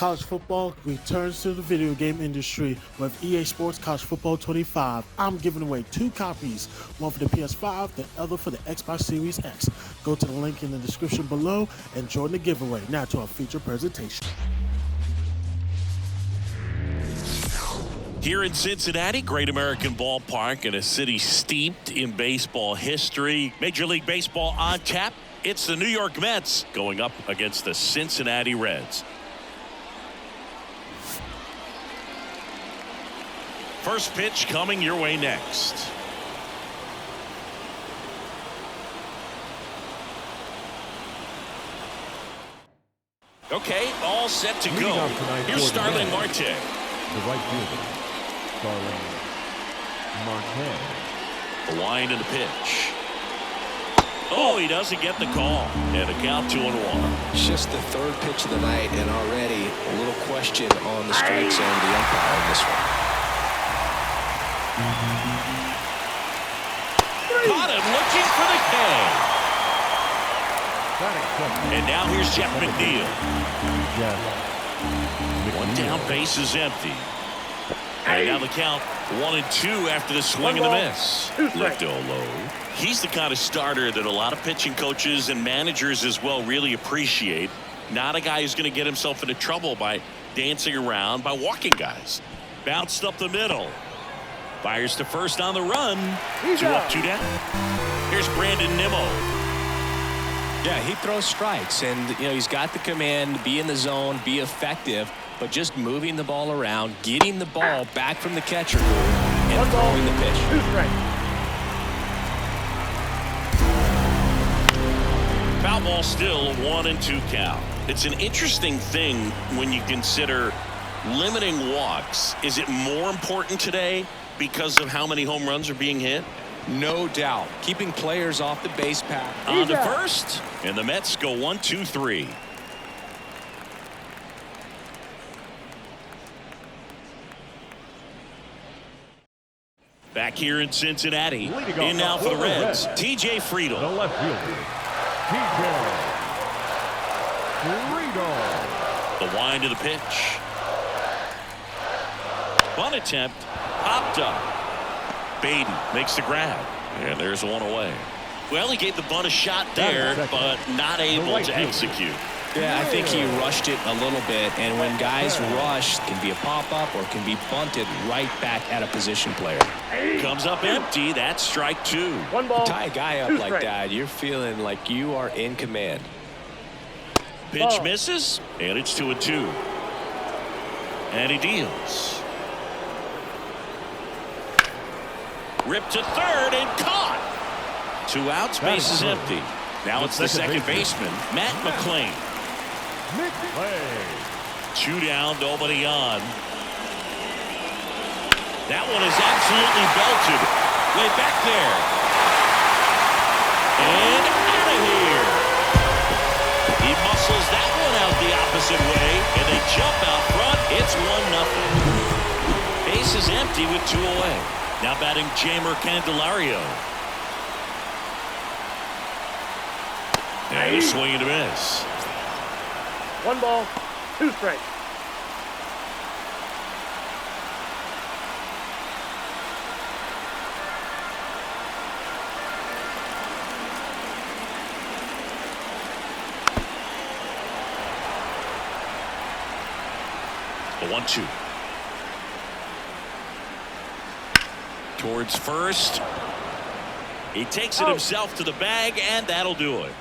college football returns to the video game industry with EA Sports College Football 25. I'm giving away 2 copies, one for the PS5, the other for the Xbox Series X. Go to the link in the description below and join the giveaway. Now to our feature presentation. Here in Cincinnati, Great American Ballpark, in a city steeped in baseball history. Major League Baseball on tap. It's the New York Mets going up against the Cincinnati Reds. First pitch coming your way next. Okay, all set to go. Here's Starling Marte. The right fielder, Starling Marte. The line and the pitch. Oh, he doesn't get the call. And a count 2-1. It's just the 3rd pitch of the night, and already a little question on the strike zone of the umpire in this one. Caught him looking for the K. And now here's Jeff McNeil. One down, base is empty. And now the count 1-2 after the swing and the miss. Left low. He's the kind of starter that a lot of pitching coaches and managers as well really appreciate. Not a guy who's going to get himself into trouble by dancing around, by walking guys. Bounced up the middle. Fires to first on the run. 2 up, 2 down. Here's Brandon Nimmo. Yeah, he throws strikes, and he's got the command to be in the zone, be effective, but just moving the ball around, getting the ball back from the catcher, and throwing the pitch. Foul ball still, 1-2 count. It's an interesting thing when you consider limiting walks. Is it more important today because of how many home runs are being hit? No doubt. Keeping players off the base path. On to first, and the Mets go 1-2-3. Back here in Cincinnati, in now for the Reds, T.J. Friedel. The left fielder, T.J. Friedel. The wind of the pitch. Bunt attempt, popped up. Beatty makes the grab, and there's one away. Well, he gave the bunt a shot there, but not able to execute. Yeah, I think he rushed it a little bit, and when guys rush, it can be a pop-up or can be bunted right back at a position player. Comes up empty. That's strike 2. One ball. Tie a guy up like that, you're feeling like you are in command. Pitch misses, and it's 2-2. And he deals. Ripped to third and caught. 2 outs, base is empty. Now it's the second baseman, Matt McLean. 2 down, nobody on. That one is absolutely belted. Way back there. And out of here. He muscles that one out the opposite way, and they jump out front. It's 1-0. Base is empty with 2 away. Now batting Jamer Candelario. And a swing and a miss. 1 ball, 2 strikes. The 1-2. Towards first. He takes it himself to the bag, and that'll do it.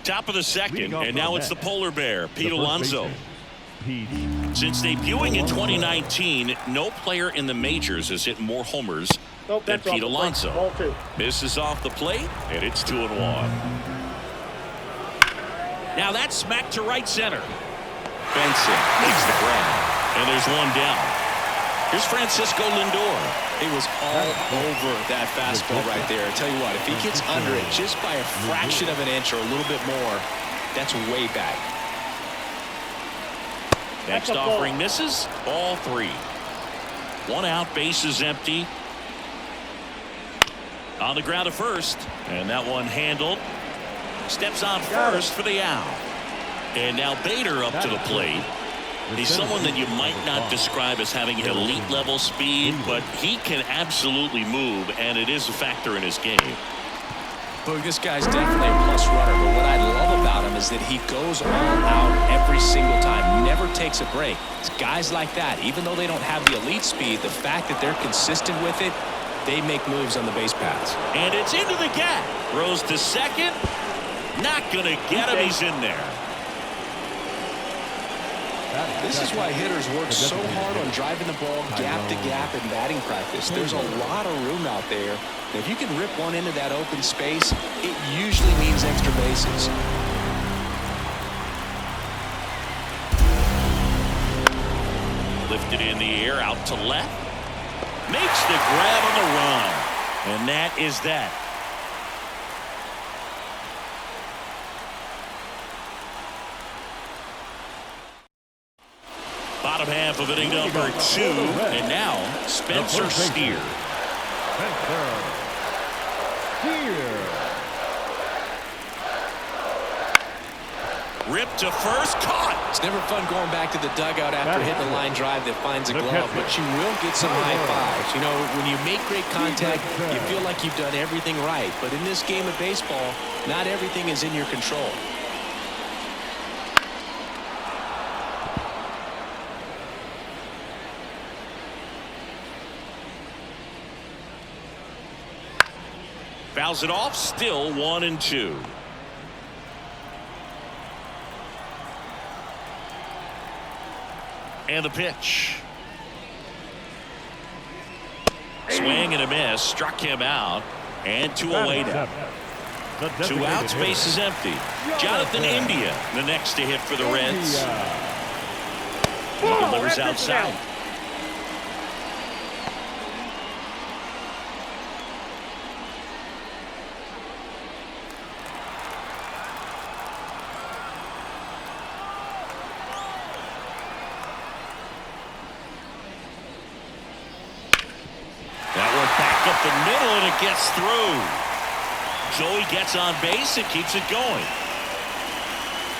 Top of the second, and now it's the polar bear, Pete Alonso. Since debuting in 2019, no player in the majors has hit more homers than Pete Alonso. Misses off the plate, and it's 2-1. Now that's smacked to right center. Benson makes the grab, and there's 1 down. Here's Francisco Lindor. It was all over that fastball right there. I tell you what, if he gets under it just by a fraction of an inch or a little bit more, that's way back. Next offering misses. Ball 3. 1 out, bases empty. On the ground to first, and that one handled. Steps on first for the out. And now Bader up to the plate. He's someone that you might not describe as having elite level speed, but he can absolutely move, and it is a factor in his game. Look, this guy's definitely a plus runner, but what I love about him is that he goes all out every single time, never takes a break. It's guys like that, even though they don't have the elite speed, the fact that they're consistent with it, they make moves on the base paths. And it's into the gap. Throws to second. Not going to get him. He's in there. This is why hitters work so hard on driving the ball gap to gap in batting practice. There's a lot of room out there. And if you can rip one into that open space, it usually means extra bases. Lifted in the air, out to left. Makes the grab on the run. And that is that. Bottom half of inning number 2. And now Spencer Steer. Ripped to first, caught. It's never fun going back to the dugout after hitting a line drive that finds a glove, but you will get some high fives. You know, when you make great contact, you feel like you've done everything right. But in this game of baseball, not everything is in your control. Fouls it off, still 1-2. And the pitch. Swing and a miss. Struck him out. And 2 away now. 2 outs, base is empty. Jonathan India, the next to hit for the Reds. He delivers outside. Up the middle, and it gets through. Joey gets on base and keeps it going.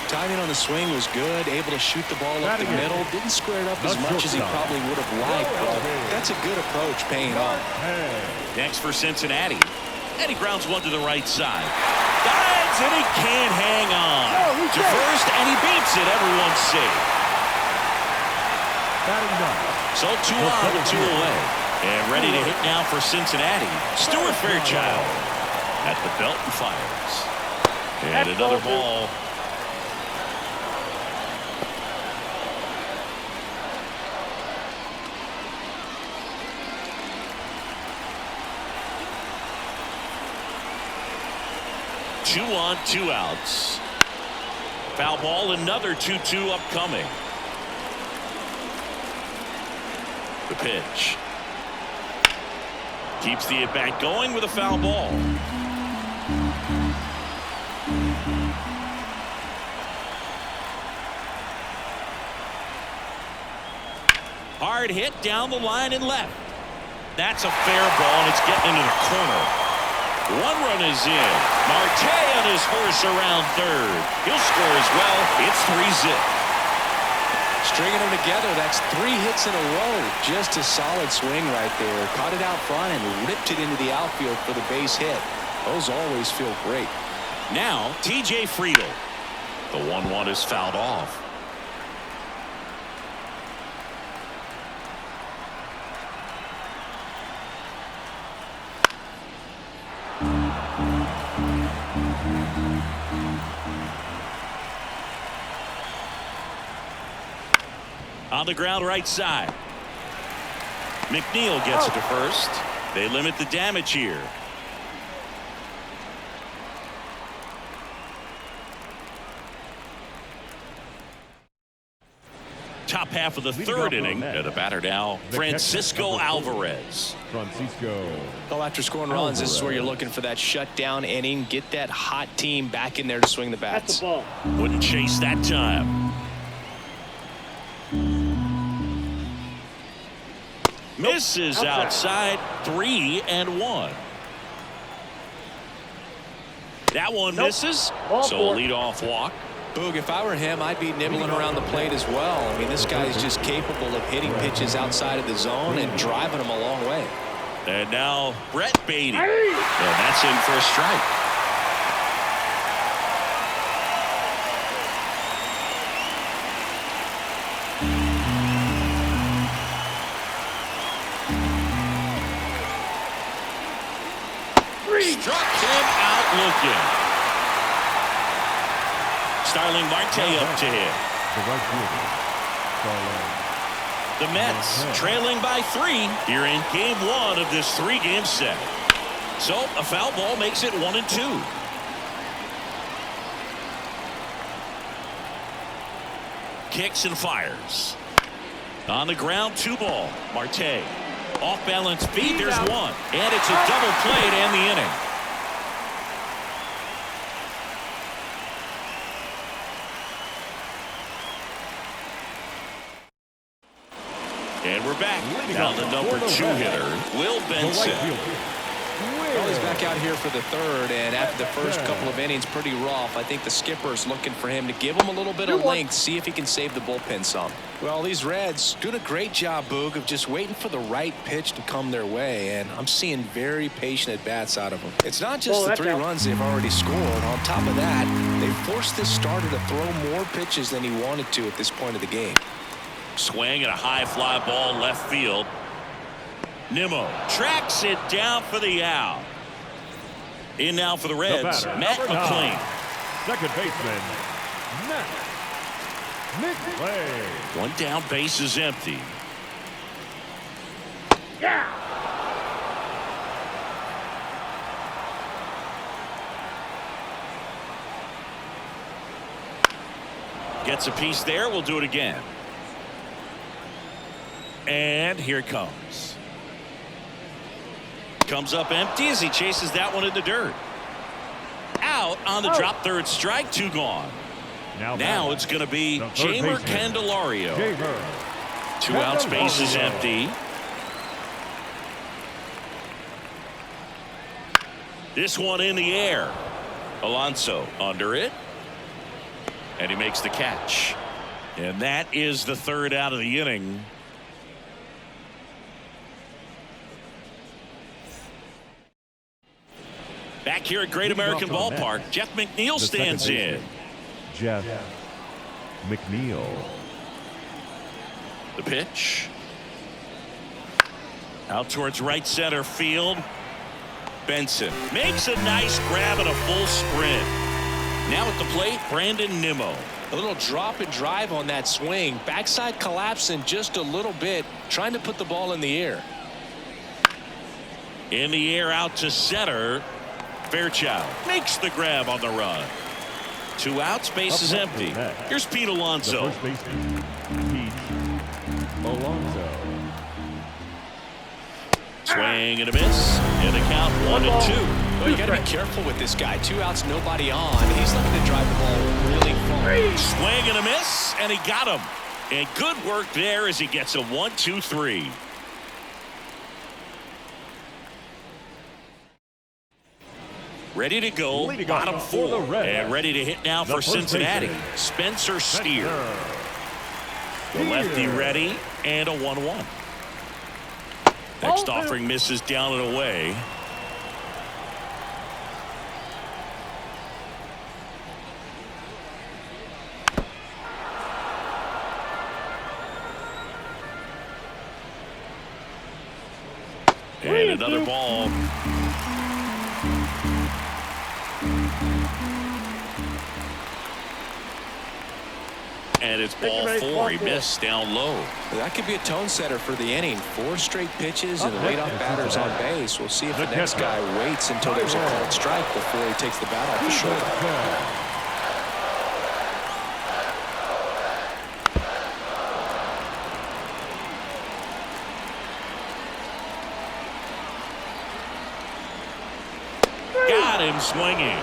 Timing on the swing was good, able to shoot the ball up the middle. Didn't square it up as much as he probably would have liked, but that's a good approach, paying off. Next for Cincinnati, and he grounds one to the right side. Dives, and he can't hang on. To first, and he beats it. Everyone's safe. So 2 on and 2 away. And ready to hit now for Cincinnati, Stuart Fairchild at the belt and fires. And another ball. Two on, 2 outs. Foul ball, another 2-2 upcoming. The pitch. Keeps the at-bat going with a foul ball. Hard hit down the line and left. That's a fair ball, and it's getting into the corner. 1 run is in. Marte on his horse around third. He'll score as well. It's 3-zip. Stringing them together, that's 3 hits in a row. Just a solid swing right there. Caught it out front and ripped it into the outfield for the base hit. Those always feel great. Now, T.J. Friedl. The 1-1 is fouled off. On the ground right side. McNeil gets it to first. They limit the damage here. Top half of the 3rd inning. And the batter now, Francisco Alvarez. Well, after scoring runs, this is where you're looking for that shutdown inning. Get that hot team back in there to swing the bats. Wouldn't chase that time. Misses outside. 3-1. That one misses. So a leadoff walk. Boog, if I were him, I'd be nibbling around the plate as well. I mean, this guy is just capable of hitting pitches outside of the zone and driving them a long way. And now Brett Beatty. And that's in for a strike. Struck him out looking. Starling Marte up to hit. The right fielder, Starling. The Mets trailing by 3 here in game 1 of this 3-game set. So a foul ball makes it 1-2. Kicks and fires. On the ground, 2 ball. Marte. Off balance feet. There's 1. And it's a double play to end the inning. And we're back. Now the number 2 hitter, Will Benson. Well, he's back out here for the 3rd, and after the first couple of innings, pretty rough. I think the skipper is looking for him to give him a little bit of length, see if he can save the bullpen some. Well, these Reds doing a great job, Boog, of just waiting for the right pitch to come their way, and I'm seeing very patient at-bats out of them. It's not just the 3 runs they've already scored. On top of that, they forced this starter to throw more pitches than he wanted to at this point of the game. Swing and a high fly ball left field. Nimmo tracks it down for the out. In now for the Reds, Matt McLean. Second baseman, Matt McLean. 1 down, base is empty. Gets a piece there. We'll do it again. And here it comes. Comes up empty as he chases that one in the dirt. Out on the drop, 3rd strike, 2 gone. Now it's going to be Jeimer Candelario. 2 outs, base is empty. This one in the air. Alonso under it. And he makes the catch. And that is the 3rd out of the inning. Back here at Great American Ballpark, Jeff McNeil stands in. Jeff McNeil. The pitch. Out towards right center field. Benson makes a nice grab and a full sprint. Now at the plate, Brandon Nimmo. A little drop and drive on that swing. Backside collapsing just a little bit, trying to put the ball in the air. In the air out to center. Fairchild makes the grab on the run. 2 outs, base is empty. Here's Pete Alonso. The first baseman, Pete Alonso. Swing and a miss. And the count 1-2. Well, you got to be careful with this guy. 2 outs, nobody on. He's looking to drive the ball really far. Swing and a miss, and he got him. And good work there as he gets a 1-2-3. Ready to go, bottom 4, and ready to hit now for Cincinnati. Spencer Steer. The lefty ready, and a 1-1. Next offering misses down and away. And another ball. And it's ball 4. He missed down low. That could be a tone setter for the inning. 4 straight pitches and leadoff batters on base. We'll see if the next guy waits until there's a called strike before he takes the bat off the shoulder. Got him swinging.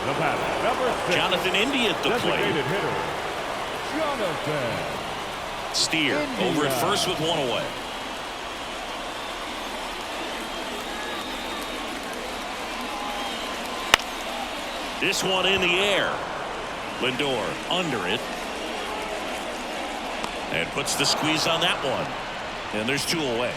The batter, number 6. Jonathan India at the plate. Designated hitter, Jonathan Steer over at first with one away. This one in the air. Lindor under it. And puts the squeeze on that one. And there's two away.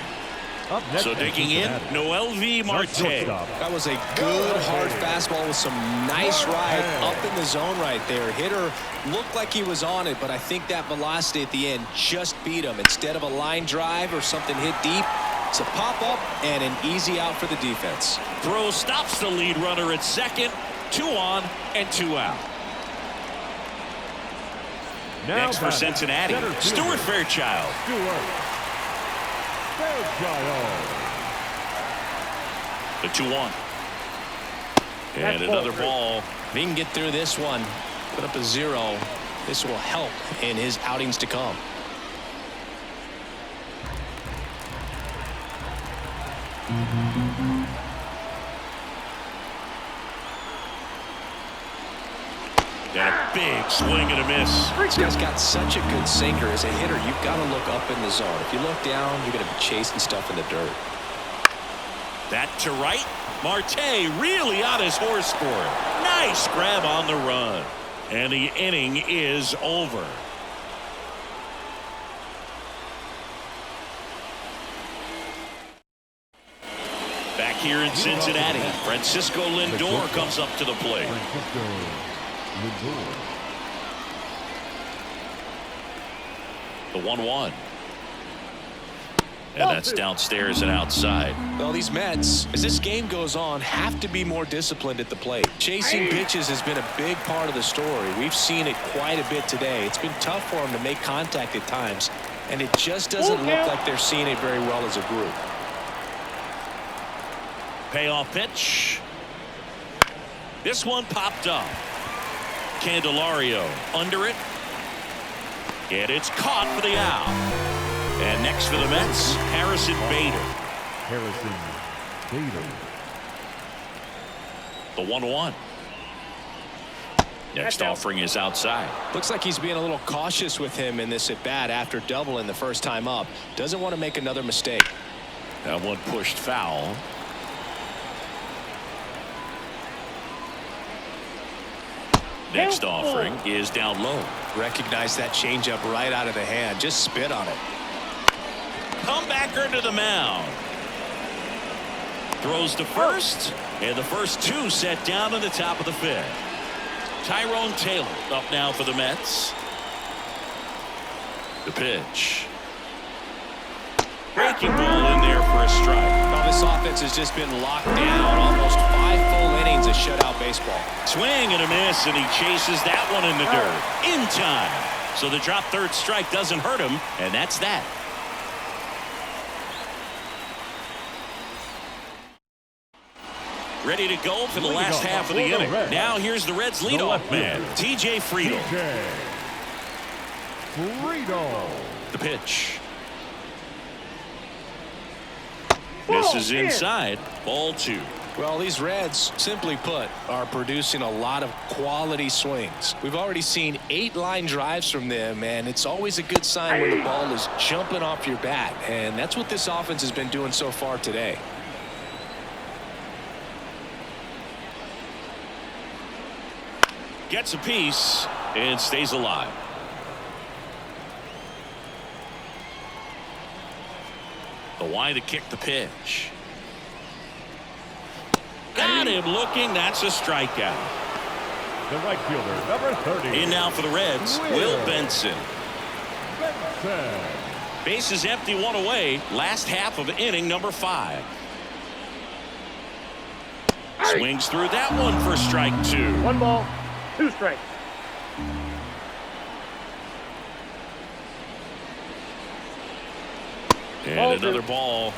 So digging in, Noelvi Marte. That was a good hard fastball with some nice ride up in the zone right there. Hitter looked like he was on it, but I think that velocity at the end just beat him. Instead of a line drive or something hit deep, it's a pop-up and an easy out for the defense. Throw stops the lead runner at second. 2 on and 2 out. Next for Cincinnati, Stuart Fairchild. The 2-1. And another ball. If he can get through this one, put up a 0, this will help in his outings to come. And a big swing and a miss. This guy's got such a good sinker. As a hitter, you've got to look up in the zone. If you look down, you're going to be chasing stuff in the dirt. That to right. Marte really on his horse for it. Nice grab on the run. And the inning is over. Back here in Cincinnati, Francisco Lindor comes up to the plate. The 1-1. And that's downstairs and outside. Well, these Mets, as this game goes on, have to be more disciplined at the plate. Chasing pitches has been a big part of the story. We've seen it quite a bit today. It's been tough for them to make contact at times, and it just doesn't look like they're seeing it very well as a group. Payoff pitch. This one popped up. Candelario under it. And it's caught for the out. And next for the Mets, Harrison Bader. The 1-1. Next offering is outside. Looks like he's being a little cautious with him in this at bat after doubling the first time up. Doesn't want to make another mistake. That one pushed foul. Next offering is down low. Recognize that changeup right out of the hand. Just spit on it. Comebacker to the mound. Throws to first. And the first 2 set down in the top of the 5th. Tyrone Taylor up now for the Mets. The pitch. Breaking ball in there for a strike. Well, this offense has just been locked down. Almost 5 full innings of shutout baseball. Swing and a miss, and he chases that one in the dirt. In time. So the drop third strike doesn't hurt him, and that's that. Ready to go for the last half of the inning. Now here's the Reds' leadoff man, TJ Friedl. The pitch. This is inside. Ball 2. Well, these Reds, simply put, are producing a lot of quality swings. We've already seen 8 line drives from them, and it's always a good sign when the ball is jumping off your bat, and that's what this offense has been doing so far today. Gets a piece and stays alive. The wide to kick the pitch. Got him looking. That's a strikeout. The right fielder, number 30. In now for the Reds, Will Benson. Bases empty, 1 away. Last half of inning number 5. Swings through that one for strike 2. 1 ball, 2 strikes. And another ball.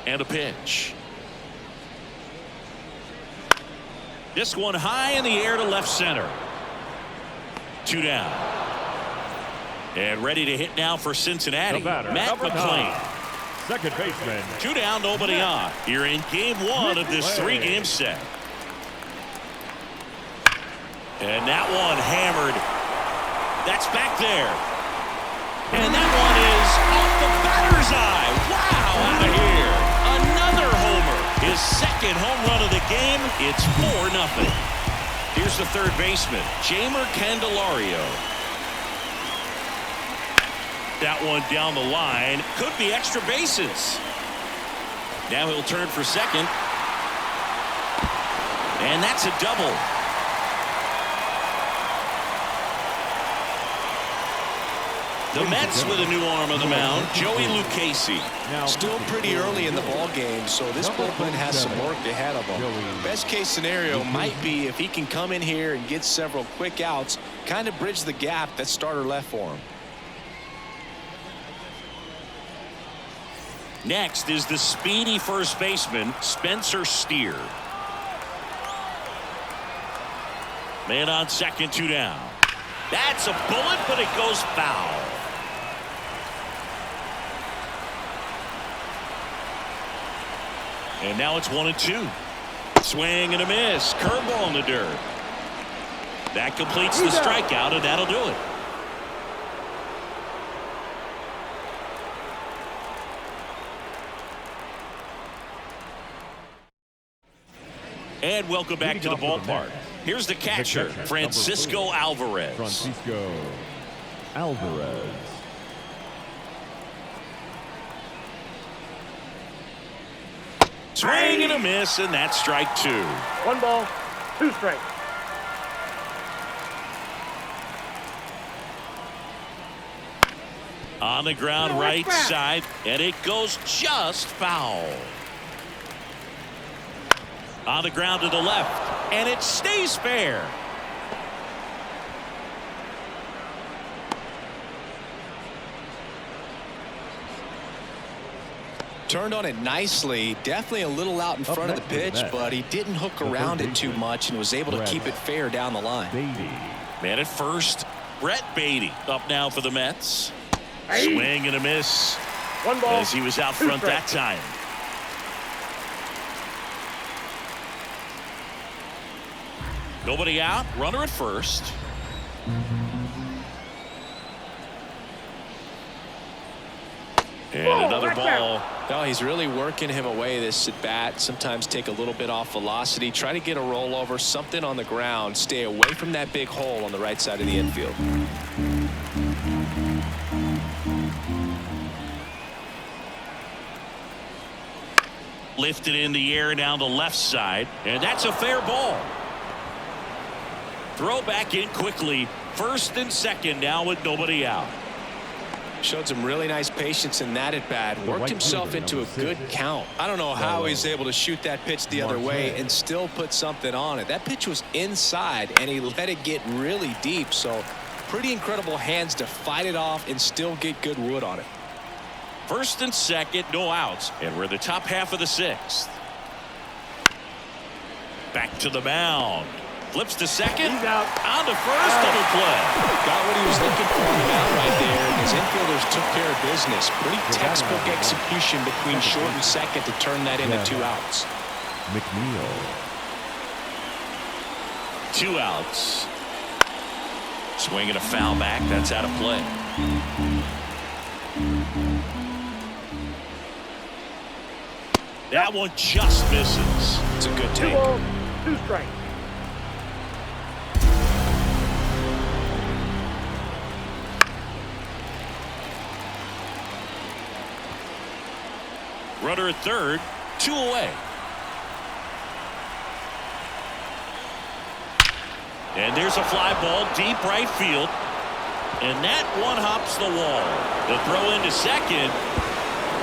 And a pitch. This one high in the air to left center. 2 down. And ready to hit now for Cincinnati, Matt McClain. second baseman. 2 down, nobody on. You're in game 1 of this 3-game set. And that one hammered. That's back there. And that one is off the batter's eye. Wow, out of here. Another homer. His second home run of the game. It's 4-0. Here's the third baseman, Jamer Candelario. That one down the line. Could be extra bases. Now he'll turn for second. And that's a double. The Mets with a new arm on the mound, Joey Lucchesi. Still pretty early in the ball game, so this bullpen has some work ahead of him. Best case scenario might be if he can come in here and get several quick outs, kind of bridge the gap that starter left for him. Next is the speedy first baseman, Spencer Steer. Man on second, 2 down. That's a bullet, but it goes foul. And now it's 1-2. Swing and a miss. Curveball in the dirt. That completes the strikeout, and that'll do it. And welcome back to the ballpark. Here's the catcher, Francisco Alvarez. Francisco Alvarez. Swing and a miss, and that's strike 2. 1 ball, 2 strikes. On the ground, right side, and it goes just foul. On the ground to the left, and it stays fair. Turned on it nicely. Definitely a little out in front of the pitch, but he didn't hook around it too much and was able to keep it fair down the line. Man at first, Brett Beatty up now for the Mets. Swing and a miss. 1 ball, as he was out front that time. Nobody out. Runner at first. And another ball. No, he's really working him away this at bat. Sometimes take a little bit off velocity. Try to get a rollover, something on the ground. Stay away from that big hole on the right side of the infield. Lifted in the air down the left side. And that's a fair ball. Throw back in quickly. First and second now with nobody out. Showed some really nice patience in that at bat. Worked himself into a good count. I don't know how he's able to shoot that pitch the other way and still put something on it. That pitch was inside and he let it get really deep. So pretty incredible hands to fight it off and still get good wood on it. First and second, no outs. And we're in the top half of the 6th. Back to the mound. Flips to second. He's out. On to first. Double play. Got what he was looking for on the mound right there. And his infielders took care of business. Pretty textbook execution between short and second to turn that into 2 outs. McNeil. 2 outs. Swinging a foul back. That's out of play. That one just misses. It's a good 2 take. balls, 2 strikes. Runner at third, 2 away. And there's a fly ball deep right field. And that one hops the wall. The throw into second.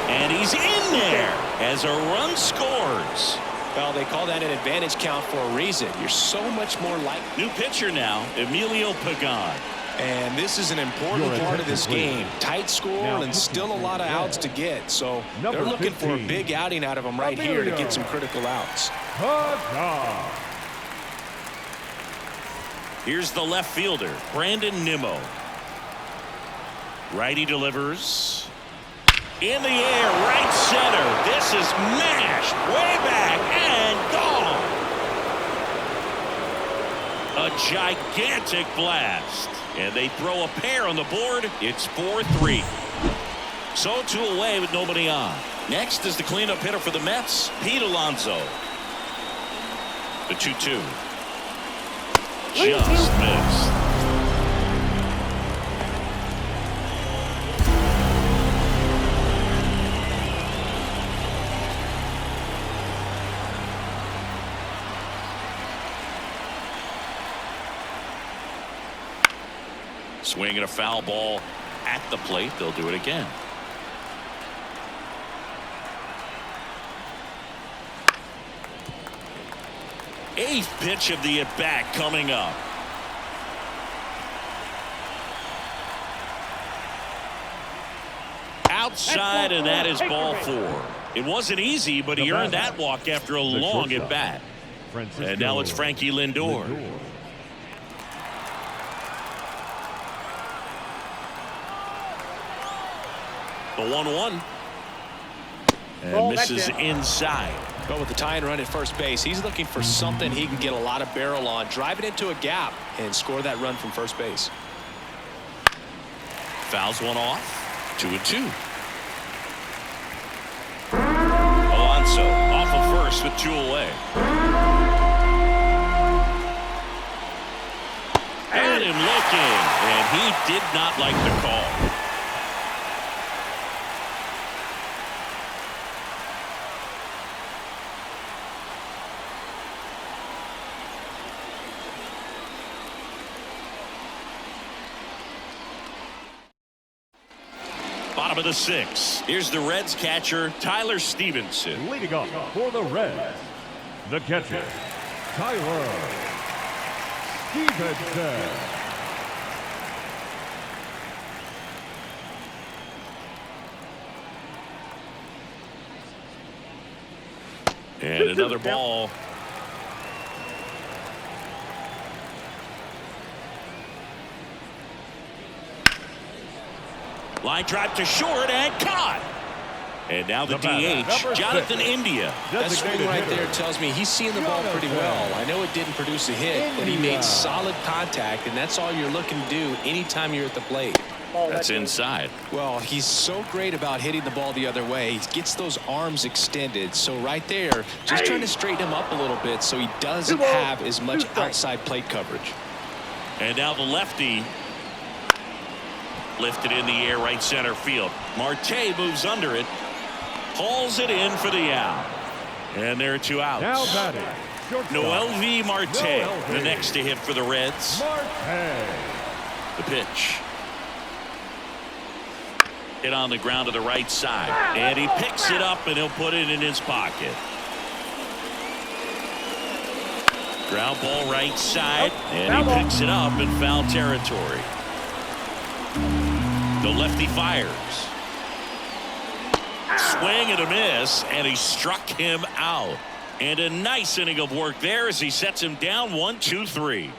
And he's in there as a run scores. Well, they call that an advantage count for a reason. You're so much more like. New pitcher now, Emilio Pagan. And this is an important part of this game. Tight score and still a lot of outs to get. So they're looking for a big outing out of him right here to get some critical outs. Here's the left fielder, Brandon Nimmo. Righty delivers. In the air, right center. This is mashed way back and gone. A gigantic blast. And they throw a pair on the board. It's 4-3. So 2 away with nobody on. Next is the cleanup hitter for the Mets, Pete Alonso. The 2-2. Just missed. Swinging a foul ball at the plate. They'll do it again. Eighth pitch of the at-bat coming up. Outside, and that is ball 4. It wasn't easy, but he earned that walk after a long at-bat. And now it's Frankie Lindor. The 1-1. And misses inside. But with the tying run at first base, he's looking for something he can get a lot of barrel on, drive it into a gap, and score that run from first base. Fouls one off. 2-2. Alonso off of first with 2 away. Got him looking, and he did not like the call. Bottom of the 6th. Here's the Reds catcher, Tyler Stevenson. Leading off for the Reds, the catcher, Tyler Stevenson. And another ball. Line drive to short and caught. And now the DH, Jonathan India. That swing right there tells me he's seeing the ball pretty well. I know it didn't produce a hit, but he made solid contact, and that's all you're looking to do anytime you're at the plate. That's inside. Well, he's so great about hitting the ball the other way. He gets those arms extended. So right there, just trying to straighten him up a little bit so he doesn't have as much outside plate coverage. And now the lefty. Lifted in the air, right center field. Marte moves under it. Hauls it in for the out. And there are 2 outs. Now batting, Noel V. Marte, the next to hit for the Reds. Marte. The pitch. Hit on the ground to the right side. And he picks it up, and he'll put it in his pocket. Ground ball right side. And he picks it up in foul territory. The lefty fires. Swing and a miss, and he struck him out. And a nice inning of work there as he sets him down 1-2-3.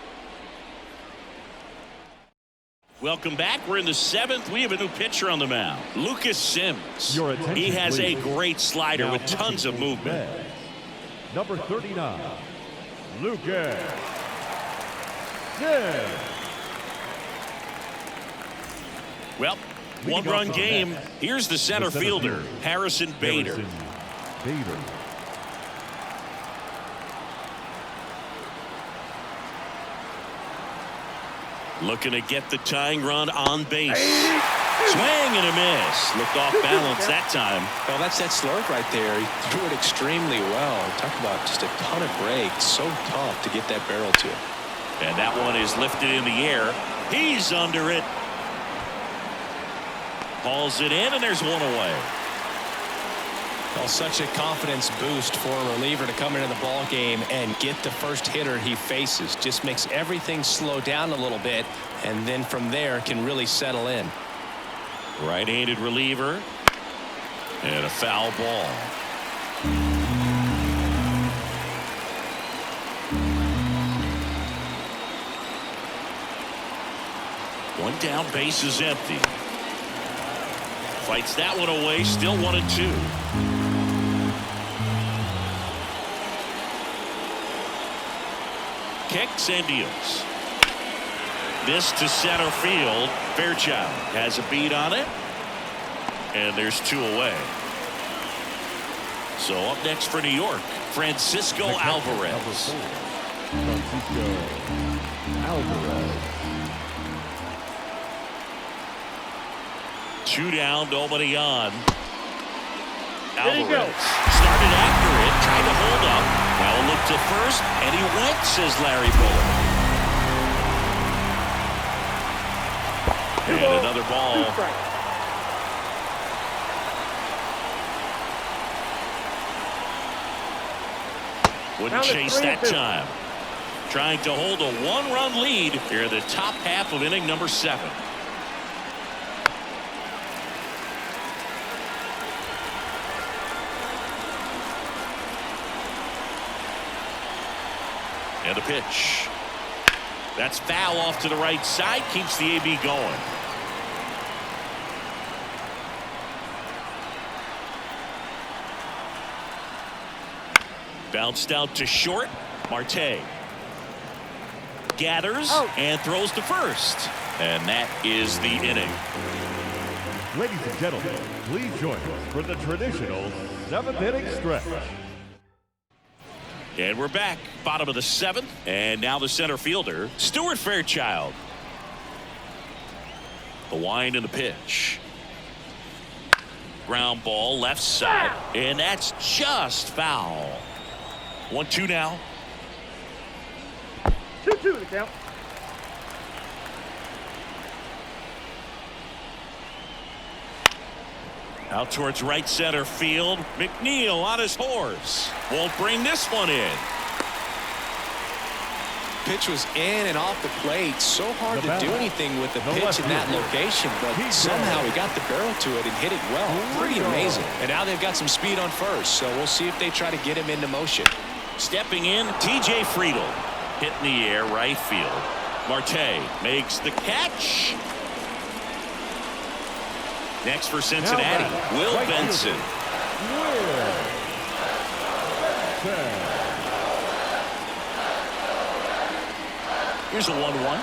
Welcome back. We're in the 7th. We have a new pitcher on the mound, Lucas Sims. He has a great slider with tons of movement. Number 39, Lucas Sims. Well, 1-run game. Here's the center fielder, Harrison Bader. Looking to get the tying run on base. Swing and a miss. Looked off balance that time. Well, that's that slurve right there. He threw it extremely well. Talk about just a ton of break. So tough to get that barrel to. And that one is lifted in the air. He's under it. Hauls it in, and there's 1 away. Well, such a confidence boost for a reliever to come into the ball game and get the first hitter he faces. Just makes everything slow down a little bit, and then from there can really settle in. Right-handed reliever, and a foul ball. One down, base is empty. Fights that one away. Still 1-2. Kicks and deals. This to center field. Fairchild has a beat on it. And there's 2 away. So up next for New York, Francisco Alvarez. Francisco Alvarez. 2 down, nobody on. There you go. Alvarez started after it, tried to hold up. Now a look to first, and he went, says Larry Bullard. And another ball. 2 strikes. Wouldn't chase that time. Trying to hold a 1-run lead here in the top half of inning number 7. And the pitch. That's foul off to the right side. Keeps the AB going. Bounced out to short. Marte gathers and throws to first. And that is the inning. Ladies and gentlemen, please join us for the traditional 7th inning stretch. And we're back. Bottom of the 7th. And now the center fielder, Stuart Fairchild. The wind and the pitch. Ground ball left side. And that's just foul. 1-2 now. 2-2 the count. Out towards right center field. McNeil on his horse. Won't bring this one in. Pitch was in and off the plate. So hard to do anything with the pitch in that location, but somehow he got the barrel to it and hit it well. Pretty amazing. And now they've got some speed on first, so we'll see if they try to get him into motion. Stepping in, TJ Friedl. Hit in the air, right field. Marte makes the catch. Next for Cincinnati, Will Benson. Here's a 1-1.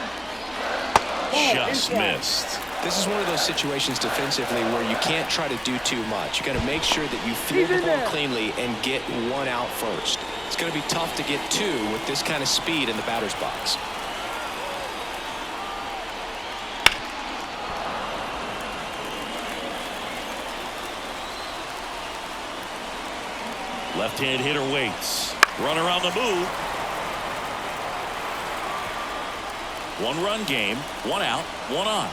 Just missed. This is one of those situations defensively where you can't try to do too much. You got to make sure that you field the ball cleanly and get 1 out first. It's going to be tough to get 2 with this kind of speed in the batter's box. Left-hand hitter waits. Runner on the move. 1-run game. 1 out, 1 on.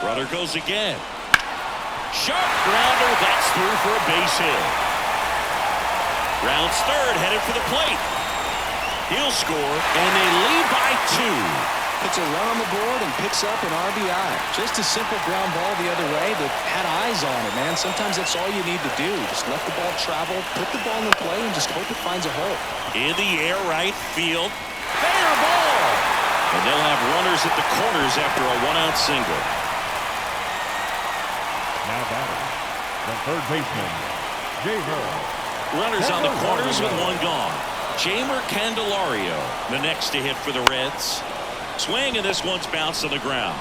Runner goes again. Sharp grounder. That's through for a base hit. Rounds third, headed for the plate. He'll score, and they lead by 2. Puts a run on the board and picks up an RBI. Just a simple ground ball the other way, but had eyes on it, man. Sometimes that's all you need to do. Just let the ball travel, put the ball in play, and just hope it finds a hole. In the air, right field. Fair ball. And they'll have runners at the corners after a 1-out single. Now batting, the third baseman, Jamer. Runners on the corners with 1 gone. Jamer Candelario, the next to hit for the Reds. Swing, and this one's bounced on the ground.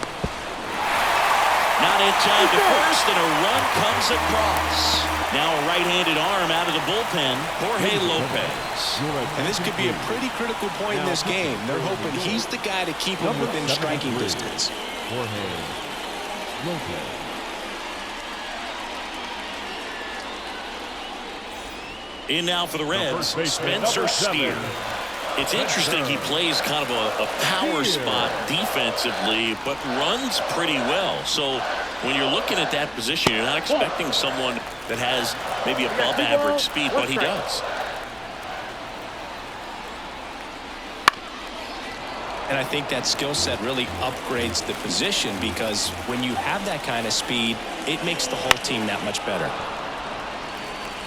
Not in time to first, and a run comes across. Now a right-handed arm out of the bullpen, Jorge Lopez. And this could be a pretty critical point in this game. They're hoping he's the guy to keep him within striking distance. Jorge Lopez. In now for the Reds, Spencer Steer. It's interesting he plays kind of a power spot defensively, but runs pretty well. So when you're looking at that position, you're not expecting someone that has maybe above average speed, but he does. And I think that skill set really upgrades the position, because when you have that kind of speed, it makes the whole team that much better.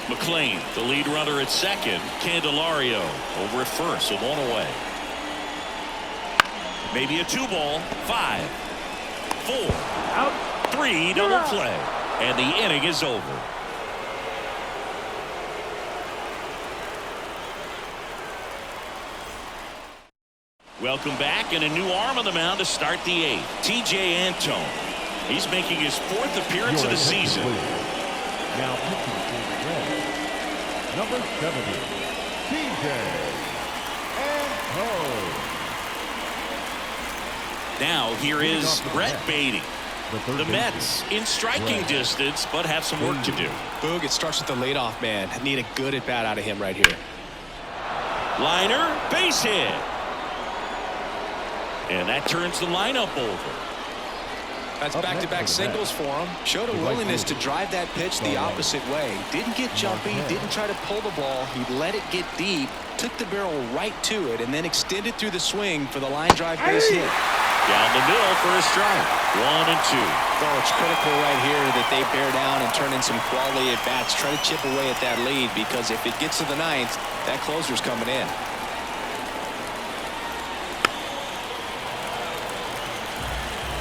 McLean, the lead runner at second. Candelario over at first, so 1 away. Maybe a 2-ball. 5, 4. Out. 3 double play. And the inning is over. Welcome back, and a new arm on the mound to start the 8th. T.J. Antone. He's making his 4th appearance of the season. Now pitching for the Reds, number 70, T.J. Antone. Now here is Brett Beatty. The Mets in striking distance, but have some work to do. Boog, it starts with the leadoff man. Need a good at bat out of him right here. Liner, base hit. And that turns the lineup over. That's back-to-back singles for him. Showed a willingness to drive that pitch the opposite way. Didn't get jumpy, didn't try to pull the ball. He let it get deep, took the barrel right to it, and then extended through the swing for the line drive base hit. Down the middle for a strike. 1 and 2. Oh, it's critical right here that they bear down and turn in some quality at bats. Try to chip away at that lead, because if it gets to the 9th, that closer's coming in.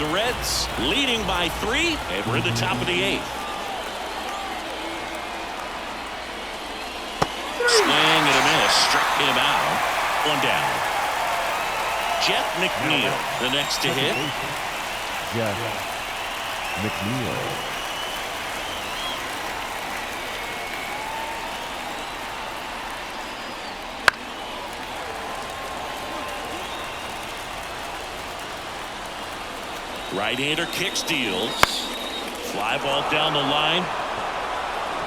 The Reds leading by 3, and we're at the top of the 8th. Swing and a miss, struck him out. 1 down. Jeff McNeil, the next to hit. Jeff McNeil. Right-hander kicks, deals. Fly ball down the line.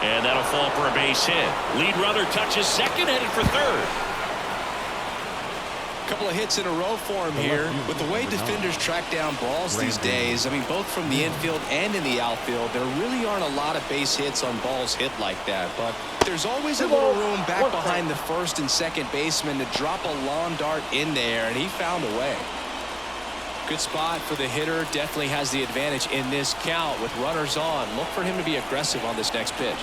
And that'll fall for a base hit. Lead runner touches second, headed for third. Couple of hits in a row for him here. With the way defenders track down balls these days, I mean, both from the infield and in the outfield, there really aren't a lot of base hits on balls hit like that. But there's always a little room back behind the first and second baseman to drop a lawn dart in there, and he found a way. Good spot for the hitter. Definitely has the advantage in this count with runners on. Look for him to be aggressive on this next pitch.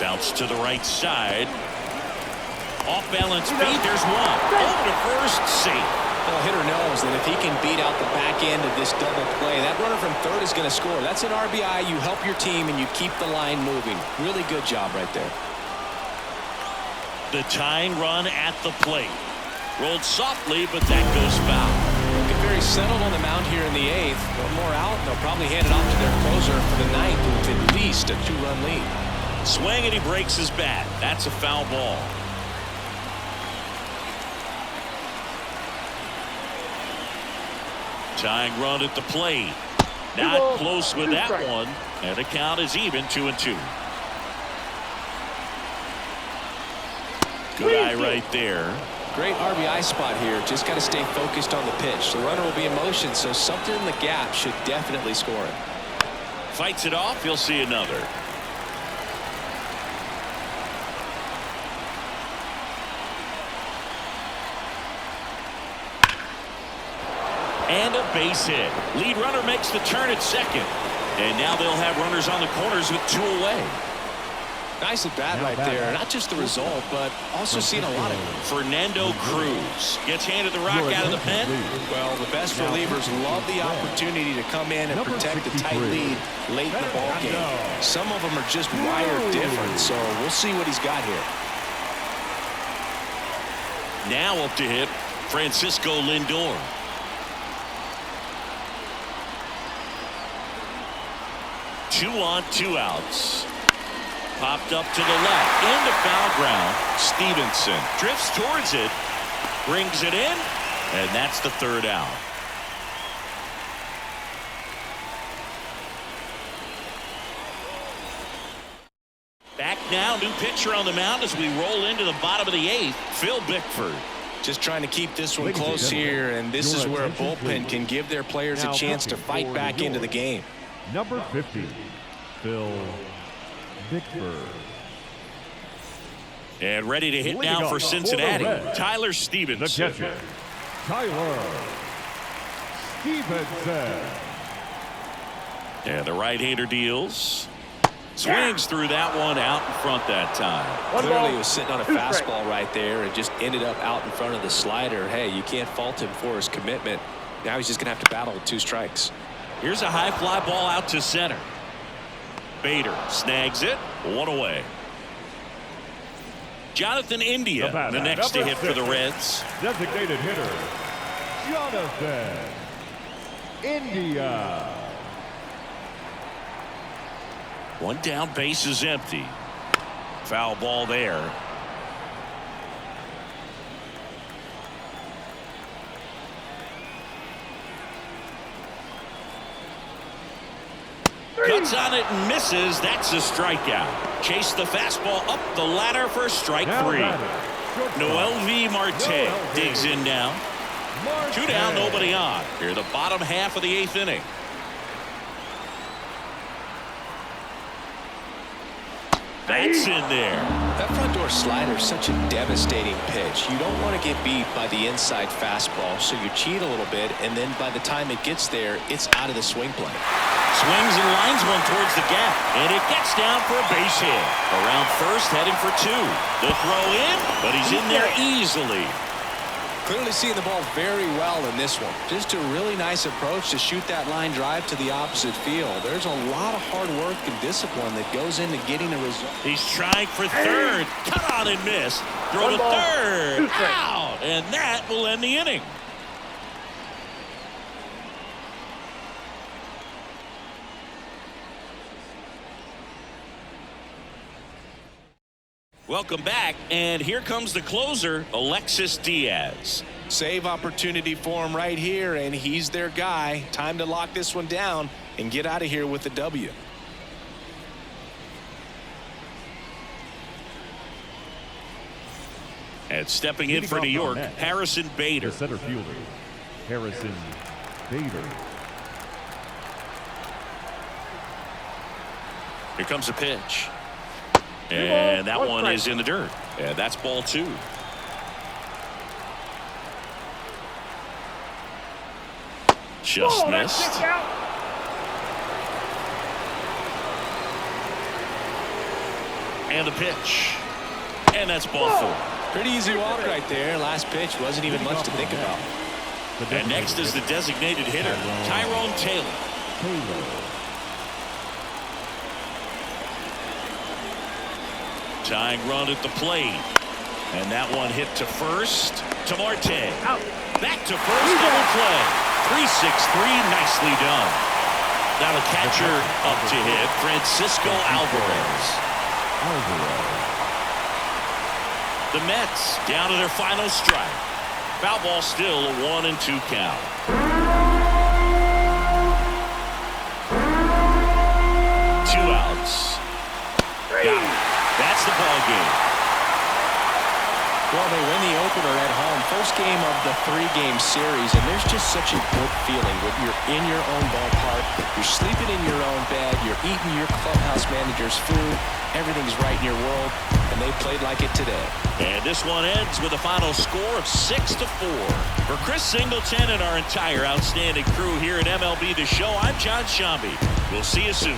Bounce to the right side. Off balance beat. There's one. Over to first, safe. Well, hitter knows that if he can beat out the back end of this double play, that runner from third is going to score. That's an RBI. You help your team and you keep the line moving. Really good job right there. The tying run at the plate. Rolled softly, but that goes foul. Looking very settled on the mound here in the 8th. One more out, and they'll probably hand it off to their closer for the 9th with at least a 2-run lead. Swing, and he breaks his bat. That's a foul ball. Tying run at the plate. Not close with that one, and the count is even, 2 and 2. Good eye right there. Great RBI spot here. Just got to stay focused on the pitch. The runner will be in motion, so something in the gap should definitely score it. Fights it off. He'll see another. And a base hit. Lead runner makes the turn at second. And now they'll have runners on the corners with 2 away. Nice at bat right there. Not just the result, but also seeing a lot of it. Fernando Cruz gets handed the rock out of the pen. Well, the best relievers love the opportunity to come in and protect the tight lead late in the ball game. Some of them are just wired different, so we'll see what he's got here. Now up to hit, Francisco Lindor. Two on, 2 outs. Popped up to the left, into foul ground. Stevenson drifts towards it, brings it in, and that's the 3rd out. Back now, new pitcher on the mound as we roll into the bottom of the 8th, Phil Bickford. Just trying to keep this one close here, and this is where a bullpen can give their players a chance to fight back into the game. Number 50, Phil Bickford. And ready to hit now for Cincinnati, Tyler Stevenson. The catcher, Tyler Stevenson. And the right-hander deals. Swings through that one, out in front that time. Clearly he was sitting on a fastball right there and just ended up out in front of the slider. Hey, you can't fault him for his commitment. Now he's just going to have to battle with 2 strikes. Here's a high fly ball out to center. Bader snags it. 1 away. Jonathan India, the next to hit for the Reds. Designated hitter, Jonathan India. 1 down, base is empty. Foul ball there. Cuts on it and misses. That's a strikeout. Chase the fastball up the ladder for strike 3. Noel V. Marte digs in now. 2 down, nobody on. Here the bottom half of the 8th inning. That's in there. That front door slider is such a devastating pitch. You don't want to get beat by the inside fastball, so you cheat a little bit, and then by the time it gets there, it's out of the swing plane. Swings and lines one towards the gap, and it gets down for a base hit. Around first, heading for 2. The throw in, but he's in there easily. Clearly seeing the ball very well in this one. Just a really nice approach to shoot that line drive to the opposite field. There's a lot of hard work and discipline that goes into getting a result. He's trying for third. Cut on and miss. Throw to third. Out. And that will end the inning. Welcome back, and here comes the closer, Alexis Diaz. Save opportunity for him right here, and he's their guy. Time to lock this one down and get out of here with the W. And stepping in for New York, Harrison Bader. The center fielder, Harrison Bader. Here comes a pitch. And that one is in the dirt. And that's ball 2. Just missed. And the pitch. And that's ball 4. Pretty easy walk right there. Last pitch wasn't even much to think about. And next is the designated hitter, Tyrone Taylor. Tying run at the plate. And that one hit to first. To Marte. Out. Back to first. Double play. 3-6-3. Nicely done. Now the catcher up to hit. Francisco Alvarez. The Mets down to their final strike. Foul ball still a 1-2 count. Two outs. Got him. That's the ball game. Well, they win the opener at home. First game of the 3-game series, and there's just such a good feeling when you're in your own ballpark. You're sleeping in your own bed. You're eating your clubhouse manager's food. Everything's right in your world, and they played like it today. And this one ends with a final score of 6-4. For Chris Singleton and our entire outstanding crew here at MLB The Show, I'm John Shambi. We'll see you soon.